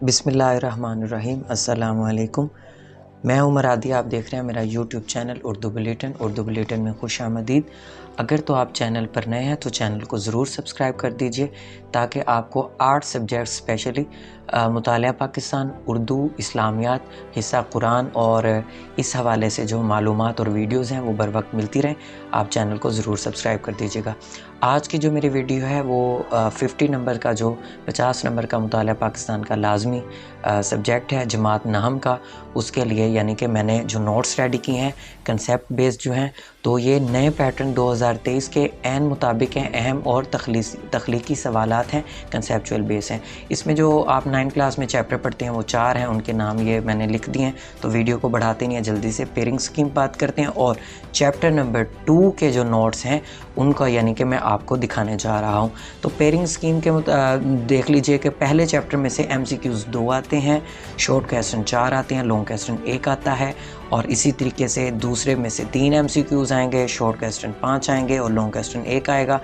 बिस्मिल्लाहिर्रहमानिर्रहीम। अस्सलामु अलैकुम। मैं हूं मरादी, आप देख रहे हैं मेरा यूट्यूब चैनल उर्दू बुलेटिन में खुश आमदीद। अगर तो आप चैनल पर नए हैं तो चैनल को ज़रूर सब्सक्राइब कर दीजिए ताकि आपको 8 सब्जेक्ट स्पेशली मुतालिया पाकिस्तान, उर्दू, इस्लामियात, हिस्सा कुरान और इस हवाले से जो मालूमात और वीडियोज़ हैं वो बर वक्त मिलती रहें। आप चैनल को ज़रूर सब्सक्राइब कर दीजिएगा। आज की जो मेरी वीडियो है वो 50 नंबर का जो 50 नंबर का मुतालिया पाकिस्तान का लाजमी सब्जेक्ट है जमात नहम का, उसके लिए यानी कि मैंने जो नोट्स रेडी किए हैं कंसेप्ट बेस्ड जो हैं, तो ये नए पैटर्न 2023 के ऐन मुताबिक हैं। अहम और तख्लीकी सवालात हैं, कंसेप्चुअल बेस हैं। इसमें जो आप 9 क्लास में चैप्टर पढ़ते हैं वो 4 हैं, उनके नाम ये मैंने लिख दिए हैं। तो वीडियो को बढ़ाते नहीं है, जल्दी से पेयरिंग स्कीम बात करते हैं और चैप्टर नंबर 2 के जो नोट्स हैं उनका यानी कि मैं आपको दिखाने जा रहा हूं। तो पेयरिंग स्कीम के देख लीजिए कि पहले चैप्टर में से MCQs 2 आते हैं, शॉर्ट क्वेश्चन 4 आते हैं, लॉन्ग क्वेश्चन 1 आता है और इसी तरीके से दूसरे में से 3 MCQs आएंगे, शॉर्ट क्वेश्चन 5 आएंगे और लॉन्ग क्वेश्चन 1 आएगा।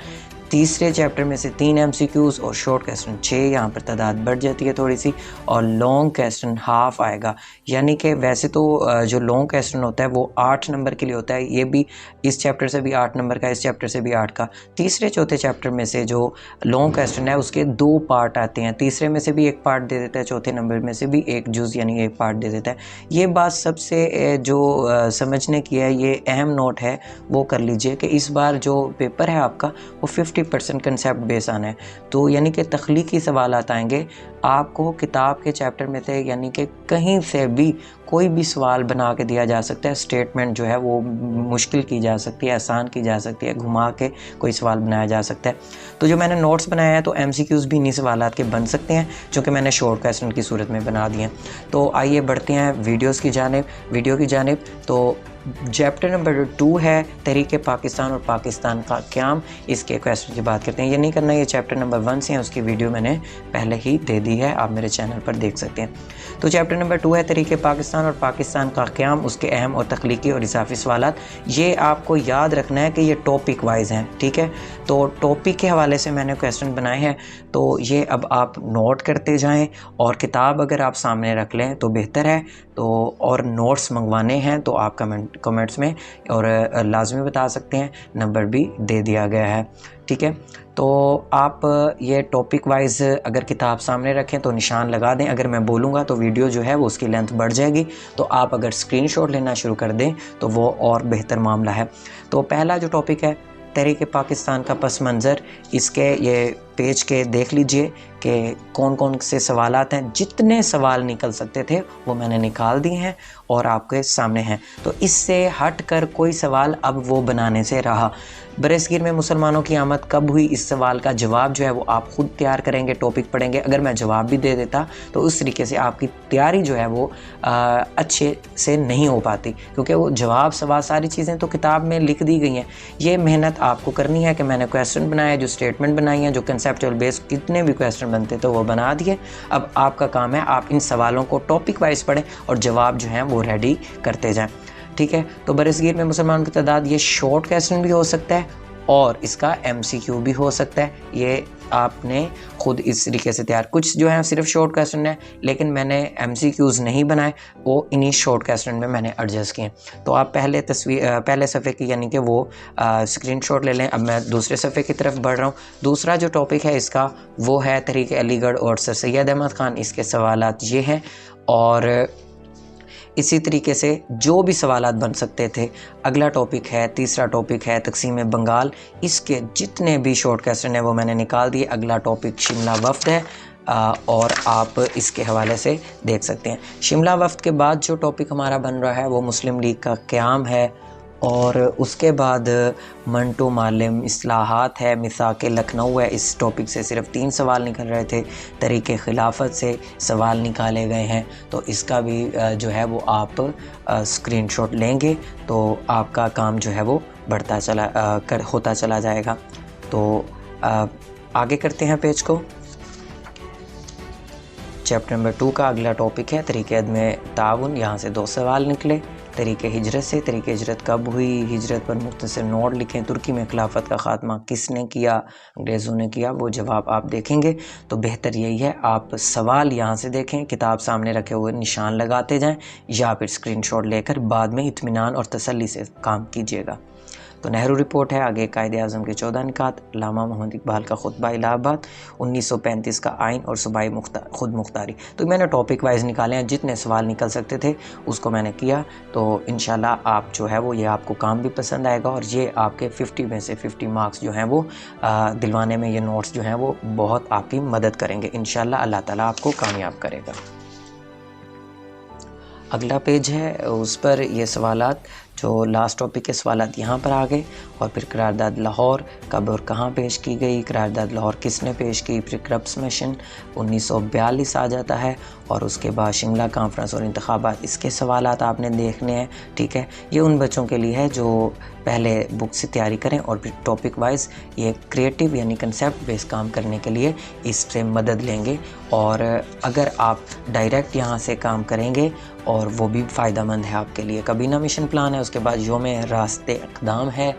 तीसरे चैप्टर में से 3 MCQs और शॉर्ट क्वेश्चन 6, यहाँ पर तादाद बढ़ जाती है थोड़ी सी, और लॉन्ग क्वेश्चन हाफ आएगा। यानी कि वैसे तो जो लॉन्ग क्वेश्चन होता है वो 8 नंबर के लिए होता है, ये भी इस चैप्टर से भी 8 नंबर का, इस चैप्टर से भी 8 का। तीसरे चौथे चैप्टर में से जो लॉन्ग क्वेश्चन है उसके 2 पार्ट आते हैं, तीसरे में से भी 1 पार्ट दे देता है, चौथे नंबर में से भी 1 जुज़ यानी 1 पार्ट दे देता है। ये बात सबसे जो समझने की है, ये अहम नोट है वो कर लीजिए कि इस बार जो पेपर है आपका वो 50% कंसेप्ट बेस आना है। तो यानी कि तख्लीकी सवालात आएंगे आपको किताब के चैप्टर में से, यानी कि कहीं से भी कोई भी सवाल बना के दिया जा सकता है। स्टेटमेंट जो है वो मुश्किल की जा सकती है, आसान की जा सकती है, घुमा के कोई सवाल बनाया जा सकता है। तो जो मैंने नोट्स बनाया है तो MCQs भी इन्हीं सवालात के बन सकते हैं जो कि मैंने शॉर्ट क्वेश्चन की सूरत में बना दिए हैं। तो आइए बढ़ते हैं वीडियो की जानिब। तो चैप्टर नंबर 2 है तहरीक पाकिस्तान और पाकिस्तान का क़याम। इसके क्वेश्चन की बात करते हैं, ये नहीं करना, ये चैप्टर नंबर 1 से हैं, उसकी वीडियो मैंने पहले ही दे दी है, आप मेरे चैनल पर देख सकते हैं। तो चैप्टर नंबर 2 है तहरीक पाकिस्तान और पाकिस्तान का क़याम, उसके अहम और तख्लीकी और इजाफी सवालात। ये आपको याद रखना है कि ये टॉपिक वाइज हैं, ठीक है। तो टॉपिक के हवाले से मैंने क्वेश्चन बनाए हैं, तो ये अब आप नोट करते जाएँ और किताब अगर आप सामने रख लें तो बेहतर है। तो और नोट्स मंगवाने हैं तो आप कमेंट्स में और लाजमी बता सकते हैं, नंबर भी दे दिया गया है, ठीक है। तो आप ये टॉपिक वाइज अगर किताब सामने रखें तो निशान लगा दें। अगर मैं बोलूँगा तो वीडियो जो है वो उसकी लेंथ बढ़ जाएगी, तो आप अगर स्क्रीनशॉट लेना शुरू कर दें तो वो और बेहतर मामला है। तो पहला जो टॉपिक है तहरीक पाकिस्तान का पस मंज़र, इसके ये पेज के देख लीजिए कि कौन कौन से सवालात हैं। जितने सवाल निकल सकते थे वो मैंने निकाल दिए हैं और आपके सामने हैं। तो इससे हट कर कोई सवाल अब वो बनाने से रहा। बरसगीर में मुसलमानों की आमद कब हुई, इस सवाल का जवाब जो है वो आप ख़ुद तैयार करेंगे, टॉपिक पढ़ेंगे। अगर मैं जवाब भी दे देता तो उस तरीके से आपकी तैयारी जो है वो अच्छे से नहीं हो पाती, क्योंकि वो जवाब सवाल सारी चीज़ें तो किताब में लिख दी गई हैं। ये मेहनत आपको करनी है कि मैंने क्वेश्चन बनाए, जो स्टेटमेंट बनाई हैं, जो कंसेप्चुअल बेस कितने भी क्वेश्चन बनते तो वो बना दिए। अब आपका काम है आप इन सवालों को टॉपिक वाइज पढ़ें और जवाब जो हैं वो रेडी करते जाएं, ठीक है। तो बरसगीर में मुसलमान की तादाद, ये शॉर्ट क्वेश्चन भी हो सकता है और इसका MCQ भी हो सकता है। ये आपने ख़ुद इस तरीके से तैयार, कुछ जो है सिर्फ शॉर्ट क्वेश्चन है लेकिन मैंने MCQs नहीं बनाए, वो इन्हीं शॉर्ट क्वेश्चन में मैंने एडजस्ट किए। तो आप पहले सफ़े की यानी कि वो स्क्रीनशॉट ले लें। अब मैं दूसरे सफ़े की तरफ बढ़ रहा हूँ। दूसरा जो टॉपिक है इसका वो है तहरीक अलीगढ़ और सर सैयद अहमद ख़ान। इसके सवालात ये हैं और इसी तरीके से जो भी सवालात बन सकते थे। अगला टॉपिक है, तीसरा टॉपिक है तकसीम बंगाल। इसके जितने भी शॉर्ट क्वेश्चन हैं वो मैंने निकाल दिए। अगला टॉपिक शिमला वफ़द है और आप इसके हवाले से देख सकते हैं। शिमला वफ़द के बाद जो टॉपिक हमारा बन रहा है वो मुस्लिम लीग का क़याम है और उसके बाद मंटू मालिम इस्लाहात है, मिसाक लखनऊ है। इस टॉपिक से सिर्फ 3 सवाल निकल रहे थे। तहरीक खिलाफत से सवाल निकाले गए हैं, तो इसका भी जो है वो आप स्क्रीनशॉट लेंगे तो आपका काम जो है वो होता चला जाएगा। तो आगे करते हैं पेज को। चैप्टर नंबर 2 का अगला टॉपिक है तरीक़े अदम ताउन। यहाँ से 2 सवाल निकले। तरीक़े हिजरत से, तरीक़े हिजरत कब हुई, हिजरत पर मुख्तसर नोट लिखें, तुर्की में खिलाफत का ख़ात्मा किसने किया, अंग्रेज़ों ने किया, वो जवाब आप देखेंगे। तो बेहतर यही है आप सवाल यहाँ से देखें, किताब सामने रखे हुए निशान लगाते जाएं या फिर स्क्रीनशॉट लेकर बाद में इत्मीनान और तसल्ली से काम कीजिएगा। तो नेहरू रिपोर्ट है, आगे कायदे आज़म के 14 निकात, अल्लामा मोहम्मद इकबाल का खुतबा इलाहाबाद, 1935 का आइन और सूबाई खुद मुख्तारी। तो मैंने टॉपिक वाइज निकाले हैं, जितने सवाल निकल सकते थे उसको मैंने किया। तो इंशाल्लाह आप जो है वो ये आपको काम भी पसंद आएगा और ये आपके 50 में से 50 मार्क्स जो हैं वो दिलवाने में ये नोट्स जो हैं वो बहुत आपकी मदद करेंगे। इंशाल्लाह अल्लाह ताला आपको कामयाब करेगा। अगला पेज है, उस पर ये सवालात जो लास्ट टॉपिक के सवालात यहाँ पर आ गए। और फिर करारदाद लाहौर कब और कहाँ पेश की गई, करारदाद लाहौर किसने पेश की, फिर क्रप्स मिशन 1942 आ जाता है। और उसके बाद शिमला कॉन्फ्रेंस और इंतखाबात, इसके सवालात आपने देखने हैं। ठीक है, ये उन बच्चों के लिए है जो पहले बुक से तैयारी करें और फिर टॉपिक वाइज ये क्रिएटिव यानी कंसेप्ट बेस काम करने के लिए इससे मदद लेंगे। और अगर आप डायरेक्ट यहाँ से काम करेंगे और वो भी फ़ायदेमंद है आपके लिए। कबीना मिशन प्लान है, उसके बाद योम रास्ते इक़दाम है।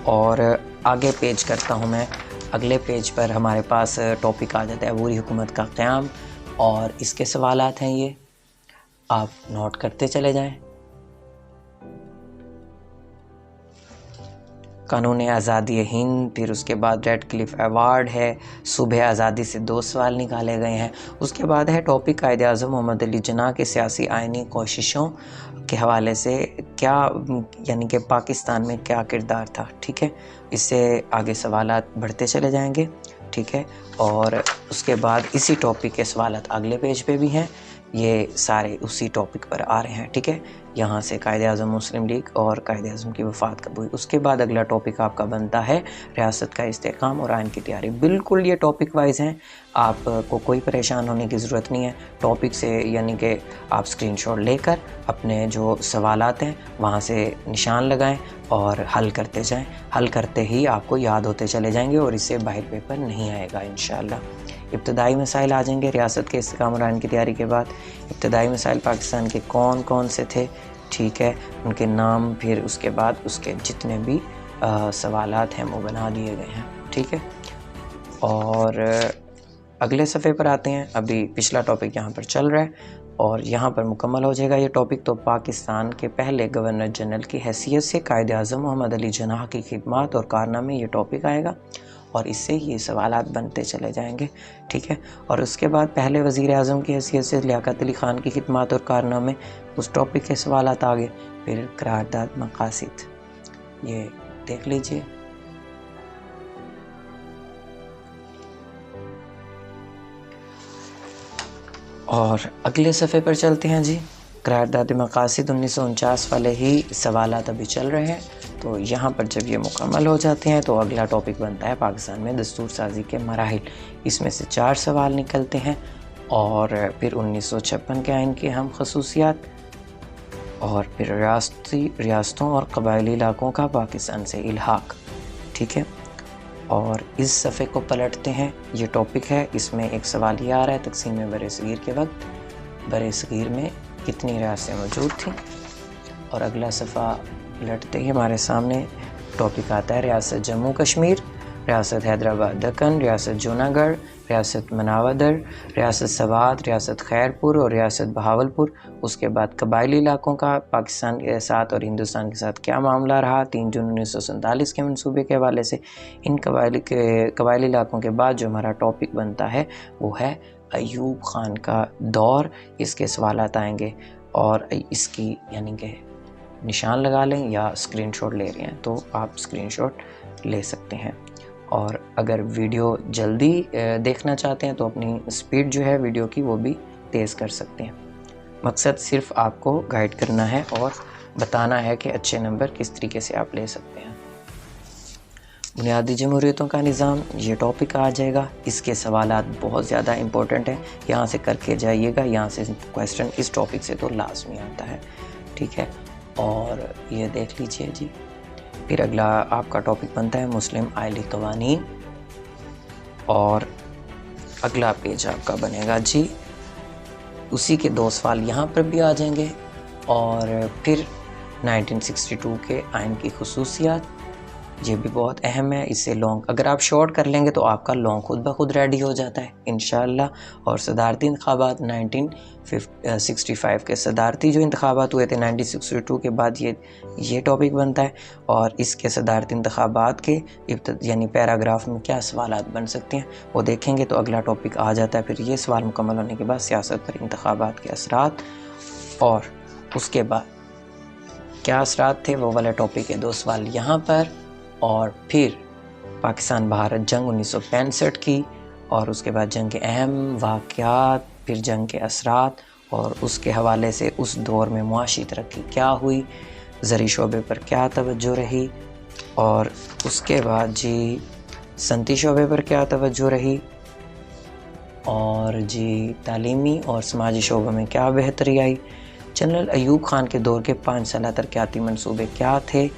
और आगे पेज करता हूँ मैं, अगले पेज पर हमारे पास टॉपिक आ जाता है अबूरी हुकूमत का क़याम और इसके सवालात हैं, ये आप नोट करते चले जाएं। कानून आज़ादी हिंद, फिर उसके बाद रेड क्लिफ अवार्ड है, सुबह आज़ादी से 2 सवाल निकाले गए हैं। उसके बाद है टॉपिक कायदे आज़म मोहम्मद अली जिन्ना के सियासी आइनी कोशिशों के हवाले से क्या यानी कि पाकिस्तान में क्या किरदार था। ठीक है, इससे आगे सवालात बढ़ते चले जाएंगे। ठीक है, और उसके बाद इसी टॉपिक के सवालात अगले पेज पे भी हैं, ये सारे उसी टॉपिक पर आ रहे हैं। ठीक है, यहाँ से कायदे आज़म मुस्लिम लीग और कायदे आज़म की वफ़ात कब हुई। उसके बाद अगला टॉपिक आपका बनता है रियासत का इस्तेहकाम और आइन की तैयारी। बिल्कुल ये टॉपिक वाइज हैं, आपको कोई परेशान होने की ज़रूरत नहीं है। टॉपिक से यानी कि आप स्क्रीनशॉट लेकर अपने जो सवालात हैं वहाँ से निशान लगाएं और हल करते जाएं। हल करते ही आपको याद होते चले जाएंगे और इससे बाहर पेपर नहीं आएगा इंशाअल्लाह। इब्तदाई मसाइल आ जाएंगे रियासत के इस्तेहकाम और आइन की तैयारी के बाद। इब्तदाई मसाइल पाकिस्तान के कौन कौन से थे, ठीक है, उनके नाम, फिर उसके बाद उसके जितने भी सवालात हैं वो बना दिए गए हैं। ठीक है, और अगले सफ़े पर आते हैं। अभी पिछला टॉपिक यहाँ पर चल रहा है और यहाँ पर मुकम्मल हो जाएगा ये टॉपिक। तो पाकिस्तान के पहले गवर्नर जनरल की हैसियत से कायदे आज़म मोहम्मद अली जिन्ना की खिदमत और कारनामे ये टॉपिक आएगा और इससे ये सवालात बनते चले जाएंगे। ठीक है, और उसके बाद पहले वज़ीर आज़म की हैसियत से लियाकत अली ख़ान की खिदमत और कारनामे, उस टॉपिक के सवालात आगे। फिर करारदाद मकासिद, ये देख लीजिए। और अगले सफ़े पर चलते हैं जी। करारदाद मकासिद 1949 वाले ही सवालात अभी चल रहे हैं। तो यहाँ पर जब ये मुकम्मल हो जाते हैं तो अगला टॉपिक बनता है पाकिस्तान में दस्तूर साजी के मराहिल। इसमें से 4 सवाल निकलते हैं और फिर 1956 के आइन की अहम खसूसियात और फिर रियासतों और कबायली इलाकों का पाकिस्तान से इल्हाक। ठीक है, और इस सफ़े को पलटते हैं, ये टॉपिक है। इसमें एक सवाल ये आ रहा है तकसीम बरसगीर के वक्त बरसगीर में कितनी रियासतें मौजूद थीं। और अगला सफ़ा पलटते ही हमारे सामने टॉपिक आता है रियासत जम्मू कश्मीर, रियासत हैदराबाद दक्कन, रियासत जूनागढ़, रियासत मनावदर, रियासत सवात, रियासत खैरपुर और रियासत बहावलपुर। उसके बाद कबायली इलाकों का पाकिस्तान के साथ और हिंदुस्तान के साथ क्या मामला रहा 3 जून 1947 के मंसूबे के हवाले से। इन कबायली इलाकों के बाद जो हमारा टॉपिक बनता है वो है अयूब ख़ान का दौर। इसके सवालात आएंगे और इसकी यानी कि निशान लगा लें या स्क्रीनशॉट ले रहे हैं तो आप स्क्रीनशॉट ले सकते हैं। और अगर वीडियो जल्दी देखना चाहते हैं तो अपनी स्पीड जो है वीडियो की वो भी तेज़ कर सकते हैं। मकसद सिर्फ आपको गाइड करना है और बताना है कि अच्छे नंबर किस तरीके से आप ले सकते हैं। बुनियादी जमहूरियतों का निज़ाम, ये टॉपिक आ जाएगा। इसके सवालात बहुत ज़्यादा इम्पोर्टेंट हैं, यहाँ से करके जाइएगा। यहाँ से क्वेश्चन इस टॉपिक से तो लाजमी आता है। ठीक है, और ये देख लीजिए जी। फिर अगला आपका टॉपिक बनता है मुस्लिम आइली कवानीन और अगला पेज आपका बनेगा जी उसी के 2 सवाल यहाँ पर भी आ जाएंगे। और फिर 1962 के आइन की खुसूसियात, ये भी बहुत अहम है। इससे लॉन्ग अगर आप शॉर्ट कर लेंगे तो आपका लॉन्ग खुद ब खुद रेडी हो जाता है इंशाअल्लाह। और सदारती इंतखाबात 1965 के सदारती जो इंतखाबात हुए थे 1962 के बाद ये टॉपिक बनता है। और इसके सदारती इंतखाबात के यानी पैराग्राफ में क्या सवालात बन सकते हैं वो देखेंगे तो अगला टॉपिक आ जाता है। फिर ये सवाल मुकम्मल होने के बाद सियासत पर इंतखाबात के असरात, और उसके बाद क्या असरात थे वो वाला टॉपिक है 2 सवाल यहाँ पर। और फिर पाकिस्तान भारत जंग 1965 की, और उसके बाद जंग के अहम वाक़यात, फिर जंग के असरात, और उसके हवाले से उस दौर में मुआशी तरक्की क्या हुई, ज़री शोबे पर क्या तवज्जो रही, और उसके बाद जी सनती शोबे पर क्या तवज्जो रही, और जी तालीमी और समाजी शोबे में क्या बेहतरी आई। जनरल अयूब ख़ान के दौर के 5 साला तरक्याती मंसूबे क्या थे,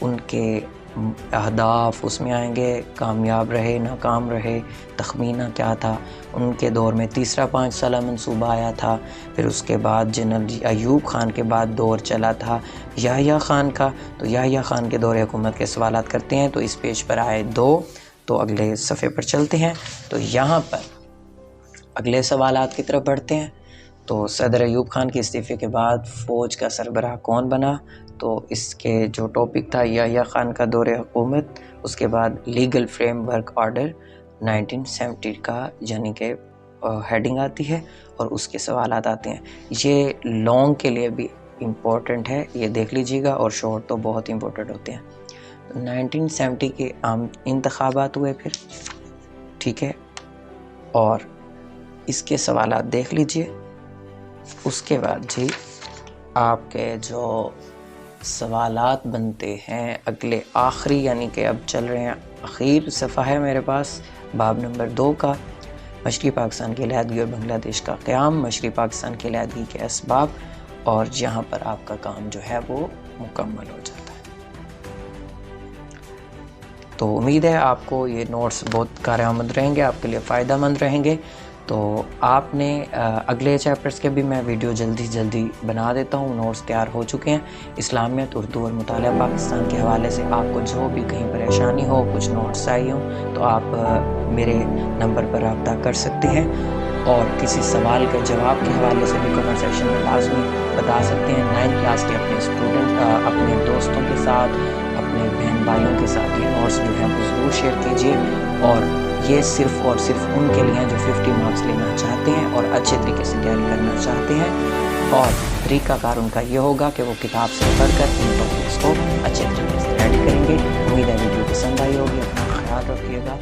उनके अहदाफ उसमें आएंगे, कामयाब रहे नाकाम रहे, तखमीना क्या था। उनके दौर में तीसरा 5 साला मंसूबा आया था। फिर उसके बाद जनरल अयूब ख़ान के बाद दौर चला था याह्या ख़ान का, तो याह्या ख़ान के दौर हुकूमत के सवालात करते हैं। तो इस पेज पर आए 2, तो अगले सफ़े पर चलते हैं। तो यहाँ पर अगले सवालात की तरफ बढ़ते हैं। तो सदर अयूब ख़ान के इस्तीफ़े के बाद फ़ौज का सरबराह कौन बना, तो इसके जो टॉपिक था याह्या ख़ान का दौरे हुकूमत। उसके बाद लीगल फ्रेमवर्क ऑर्डर 1970 का यानी कि हेडिंग आती है, और उसके सवालात आते हैं। ये लॉन्ग के लिए भी इम्पोर्टेंट है, ये देख लीजिएगा, और शॉर्ट तो बहुत इम्पोर्टेंट होते हैं। 1970 के आम इंतखाबात हुए फिर, ठीक है, और इसके सवालात देख लीजिए। उसके बाद जी आपके जो सवालात बनते हैं अगले आखिरी, यानी कि अब चल रहे हैं आखिर सफ़ा है मेरे पास बाब नंबर 2 का, मशरक़ी पाकिस्तान की अलहदगी और बांग्लादेश का क़याम, मशरक़ी पाकिस्तान की अलहदगी के असबाब, और यहाँ पर आपका काम जो है वो मुकम्मल हो जाता है। तो उम्मीद है आपको ये नोट्स बहुत कारआमद रहेंगे, आपके लिए फ़ायदा मंद रहेंगे। तो आपने अगले चैप्टर्स के भी मैं वीडियो जल्दी बना देता हूँ, नोट्स तैयार हो चुके हैं। इस्लामियत, उर्दू और मुताला पाकिस्तान के हवाले से आपको जो भी कहीं परेशानी हो, कुछ नोट्स चाहिए हो, तो आप मेरे नंबर पर रब्ता कर सकते हैं। और किसी सवाल के जवाब के हवाले से भी कमेंट सेक्शन में लाजमी बता सकते हैं। 9th क्लास के अपने स्टूडेंट, अपने दोस्तों के साथ, अपने बहन भाइयों के साथ ये नोट्स जो है वो ज़रूर शेयर कीजिए। और ये सिर्फ़ और सिर्फ उनके लिए हैं जो 50 मार्क्स लेना चाहते हैं और अच्छे तरीके से तैयारी करना चाहते हैं। और तरीक़ाकार उनका ये होगा कि वो किताब से पढ़कर इन टॉपिक्स को अच्छे तरीके से रेडी करेंगे। उम्मीद है वीडियो पसंद आई होगी। अपना ख्याल रखिएगा।